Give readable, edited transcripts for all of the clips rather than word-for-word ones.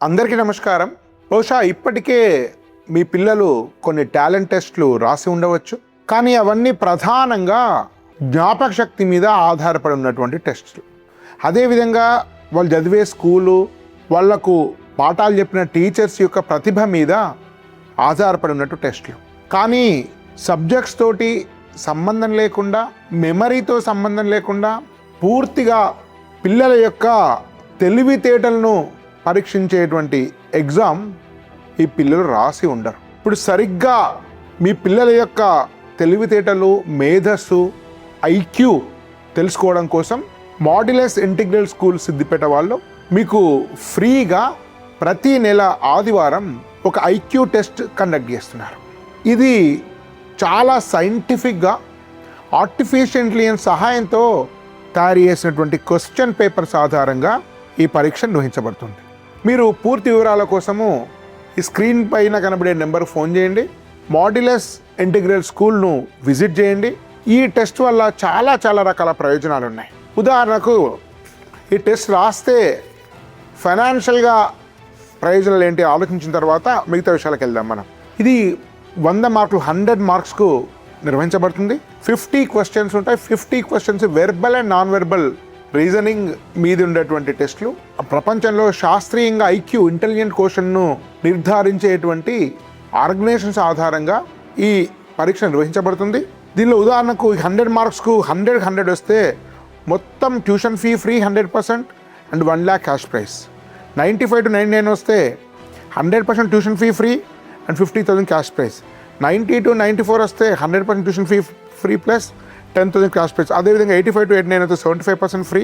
అందరికీ నమస్కారం. బహుశా ఇప్పటికే మీ పిల్లలు కొన్ని టాలెంట్ టెస్ట్లు రాసి ఉండవచ్చు, కానీ అవన్నీ ప్రధానంగా జ్ఞాపక శక్తి మీద ఆధారపడి ఉన్నటువంటి టెస్టులు. అదేవిధంగా వాళ్ళు చదివే స్కూలు, వాళ్లకు పాఠాలు చెప్పిన టీచర్స్ యొక్క ప్రతిభ మీద ఆధారపడి ఉన్నట్టు టెస్టులు. కానీ సబ్జెక్ట్స్ తోటి సంబంధం లేకుండా, మెమరీతో సంబంధం లేకుండా పూర్తిగా పిల్లల యొక్క తెలివితేటలను పరీక్షించేటువంటి ఎగ్జామ్ ఈ పిల్లలు రాసి ఉండరు. ఇప్పుడు సరిగ్గా మీ పిల్లల యొక్క తెలివితేటలు, మేధస్సు, ఐక్యూ తెలుసుకోవడం కోసం మాడ్యులస్ ఇంటిగ్రల్ స్కూల్ సిద్దిపేట వాళ్ళు మీకు ఫ్రీగా ప్రతి నెల ఆదివారం ఒక ఐక్యూ టెస్ట్ కండక్ట్ చేస్తున్నారు. ఇది చాలా సైంటిఫిక్గా ఆర్టిఫిషియల్ ఇంటెలిజెన్స్ సహాయంతో తయారు చేసినటువంటి క్వశ్చన్ పేపర్స్ ఆధారంగా ఈ పరీక్ష నిర్వహించబడుతుంది. మీరు పూర్తి వివరాల కోసము ఈ స్క్రీన్ పైన కనబడే నెంబర్కి ఫోన్ చేయండి. మాడ్యులస్ ఇంటిగ్రల్ స్కూల్ను విజిట్ చేయండి. ఈ టెస్ట్ వల్ల చాలా రకాల ప్రయోజనాలు ఉన్నాయి. ఉదాహరణకు ఈ టెస్ట్ రాస్తే ఫైనాన్షియల్గా ప్రయోజనాలు ఏంటి ఆలోచించిన తర్వాత మిగతా విషయాలకు వెళ్దాం మనం. ఇది 100 మార్కులు 100 మార్క్స్కు నిర్వహించబడుతుంది. 50 క్వశ్చన్స్ ఉంటాయి. 50 questions verbal and non verbal reasoning మీద ఉండేటువంటి టెస్టులు. ప్రపంచంలో శాస్త్రీయంగా ఐక్యూ ఇంటెలిజెంట్ క్వశ్చన్ను నిర్ధారించేటువంటి ఆర్గనైజేషన్స్ ఆధారంగా ఈ పరీక్ష నిర్వహించబడుతుంది. దీనిలో ఉదాహరణకు 100 మార్క్స్కు 100 వస్తే మొత్తం tuition fee free 100% and 1 lakh cash prize. 95 to 99 వస్తే 100% tuition fee free and 50,000 cash prize. 90 to 94 వస్తే 100% tuition fee free plus 10,000 cash prize. అదేవిధంగా 85 to 89 అయితే 75% free,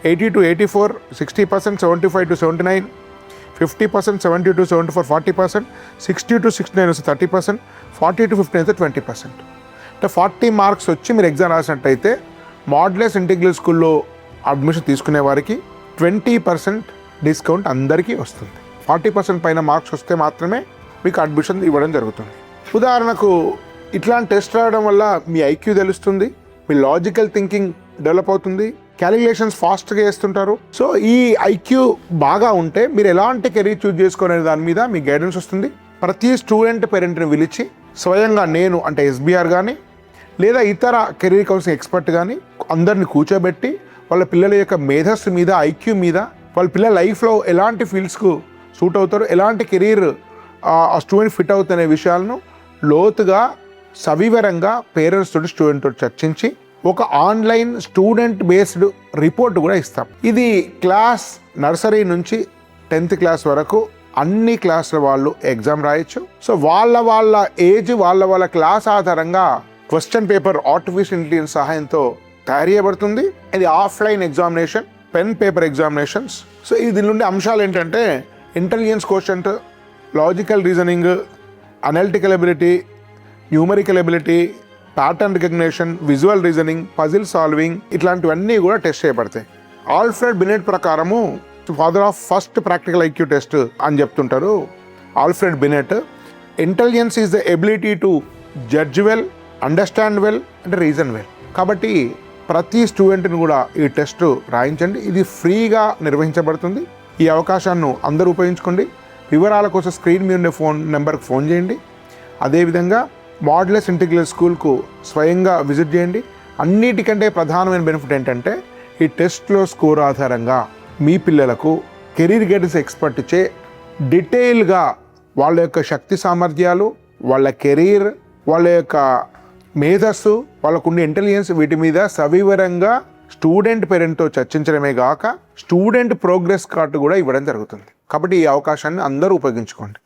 80 to 84 60%, 75 to 79 50%, 70 to 74 40%, 60 to 69 వస్తే 30%, 40 to 15 అయితే 20%. అంటే 40 మార్క్స్ వచ్చి మీరు ఎగ్జామ్ రాసినట్టయితే మాడ్యులస్ ఇంటిగ్రల్ స్కూల్లో అడ్మిషన్ తీసుకునే వారికి 20% డిస్కౌంట్ అందరికీ వస్తుంది. 40% పైన మార్క్స్ వస్తే మాత్రమే మీకు అడ్మిషన్ ఇవ్వడం జరుగుతుంది. ఉదాహరణకు ఇట్లాంటి టెస్ట్ రాయడం వల్ల మీ ఐక్యూ తెలుస్తుంది, మీ లాజికల్ థింకింగ్ డెవలప్ అవుతుంది, క్యాలిక్యులేషన్స్ ఫాస్ట్గా చేస్తుంటారు. సో ఈ ఐక్యూ బాగా ఉంటే మీరు ఎలాంటి కెరీర్ చూజ్ చేసుకునే దాని మీద మీ గైడెన్స్ వస్తుంది. ప్రతి స్టూడెంట్ పేరెంట్ని పిలిచి స్వయంగా నేను అంటే ఎస్బీఆర్ కానీ లేదా ఇతర కెరీర్ కౌన్సిలింగ్ ఎక్స్పర్ట్ కానీ అందరిని కూర్చోబెట్టి వాళ్ళ పిల్లల యొక్క మేధస్సు మీద, ఐక్యూ మీద, వాళ్ళ పిల్లల లైఫ్లో ఎలాంటి ఫీల్డ్స్కు సూట్ అవుతారు, ఎలాంటి కెరీర్ ఆ స్టూడెంట్ ఫిట్ అవుతున్న విషయాలను లోతుగా సవివరంగా పేరెంట్స్ తోటి స్టూడెంట్ తోటి చర్చించి ఒక ఆన్లైన్ స్టూడెంట్ బేస్డ్ రిపోర్ట్ కూడా ఇస్తాం. ఇది క్లాస్ నర్సరీ నుంచి 10th క్లాస్ వరకు అన్ని క్లాసుల వాళ్ళు ఎగ్జామ్ రాయొచ్చు. సో వాళ్ళ ఏజ్ వాళ్ళ క్లాస్ ఆధారంగా క్వశ్చన్ పేపర్ ఆర్టిఫిషియల్ ఇంటెలిజెన్స్ సహాయంతో తయారు చేయబడుతుంది. ఇది offline examination, pen paper examinations. So దీని నుండి అంశాలు ఏంటంటే intelligence quotient, logical reasoning, analytical ability, numerical ability, pattern recognition, visual reasoning, puzzle solving, ఇట్లాంటివన్నీ కూడా టెస్ట్ చేయబడతాయి. ఆల్ఫ్రెడ్ బినెట్ ప్రకారము father of first practical IQ test అని చెప్తుంటారు Alfred Binet. Intelligence is the ability to judge well, understand well and reason well. కాబట్టి ప్రతి స్టూడెంట్ని కూడా ఈ టెస్ట్ రాయించండి. ఇది ఫ్రీగా నిర్వహించబడుతుంది. ఈ అవకాశాన్ని అందరూ ఉపయోగించుకోండి. వివరాల కోసం స్క్రీన్ మీద ఉండే ఫోన్ నెంబర్కి ఫోన్ చేయండి. అదేవిధంగా మాడ్యులస్ ఇంటిగ్రల్ స్కూల్కు స్వయంగా విజిట్ చేయండి. అన్నిటికంటే ప్రధానమైన బెనిఫిట్ ఏంటంటే ఈ టెస్ట్లో స్కోర్ ఆధారంగా మీ పిల్లలకు కెరీర్ గైడెన్స్ ఎక్స్పర్ట్ చే డీటెయిల్గా వాళ్ళ యొక్క శక్తి సామర్థ్యాలు, వాళ్ళ కెరీర్, వాళ్ళ యొక్క మేధస్సు, వాళ్ళకుండే ఇంటెలిజెన్స్, వీటి మీద సవివరంగా స్టూడెంట్ పేరెంట్తో చర్చించడమే కాక స్టూడెంట్ ప్రోగ్రెస్ కార్డు కూడా ఇవ్వడం జరుగుతుంది. కాబట్టి ఈ అవకాశాన్ని అందరూ ఉపయోగించుకోండి.